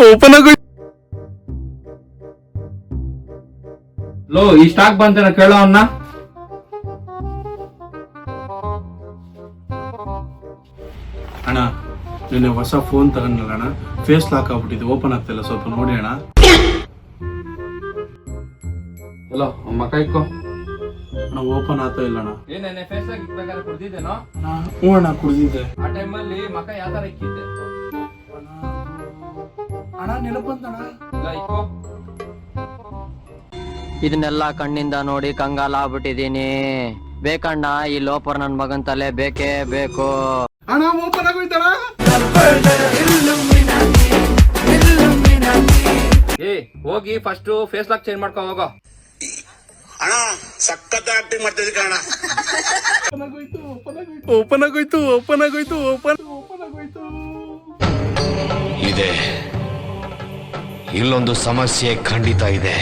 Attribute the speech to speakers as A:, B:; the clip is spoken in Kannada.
A: ಓಪನ್ ಆಗೋಯ್ತು.
B: ಲೋ ಈ ಸ್ಟಾಕ್ ಬಂತೇನ ಕೇಳೋ ಅನ್ನ.
A: ಅಣ್ಣ ನೀನು ಹೊಸ ಫೋನ್ ತಗೊಂಡಲ್ಲ ಅಣ್ಣ, ಫೇಸ್ ಲಾಕ್ ಆಗ್ಬಿಟ್ಟಿದೆ, ಓಪನ್ ಆಗ್ತಿಲ್ಲ, ಸ್ವಲ್ಪ ನೋಡಿ ಅಣ್ಣ.
B: ಹಲೋ ಮಕ್ಕ ಇಕ್ಕೋ.
A: ಅಣ್ಣ ಓಪನ್ ಆಗ್ತಾ ಇಲ್ಲ ಅಣ್ಣ.
B: ಏನೇನೆ ಫೇಸ್ ಲಾಕ್ ಇಕ್ಬೇಕಾದ್ರೆ ಕುಡ್ದಿದ್ದೇನೋ?
A: ಹ್ಞೂ ಅಣ್ಣ ಕುಡಿದಿದ್ದೆ.
B: ಆ ಟೈಮಲ್ಲಿ ಮಕ್ಕ ಯಾವ ತರ ಇಕ್ಕಿದ್ದೆ?
A: ಅಣ್ಣ ನೆನಪಂತಣ್ಣ.
B: ಇಲ್ಲ ಇಕ್ಕೋ.
C: ಇದನ್ನೆಲ್ಲ ಕಣ್ಣಿಂದ ನೋಡಿ ಕಂಗಾಲ ಆಗ್ಬಿಟ್ಟಿದೀನಿ. ಬೇಕಣ್ಣ ಈ ಲೋಪರ್ ನನ್ ಮಗನ್ ತಲೆ ಬೇಕೇ ಬೇಕು.
A: ಅಣ್ಣ ಓಪನ್ ಆಗೋಯ್ತಣ್ಣ.
B: ಏ ಹೋಗಿ ಫಸ್ಟ್ ಫೇಸ್ ಲಾಕ್ ಚೇಂಜ್ ಮಾಡ್ಕೊ ಹೋಗೋ.
D: ಅಣ್ಣ ಸಖತ್ ಆಕ್ಟಿಂಗ್ ಮಾಡ್ತಿದ್ದೆ ಕಣ.
A: ಓಪನ್ ಆಗೋಯ್ತು ಓಪನ್ ಆಗೋಯ್ತು ಓಪನ್ ಆಗೋಯ್ತು.
E: ಇದೆ, ಇಲ್ಲೊಂದು ಸಮಸ್ಯೆ ಖಂಡಿತ ಇದೆ.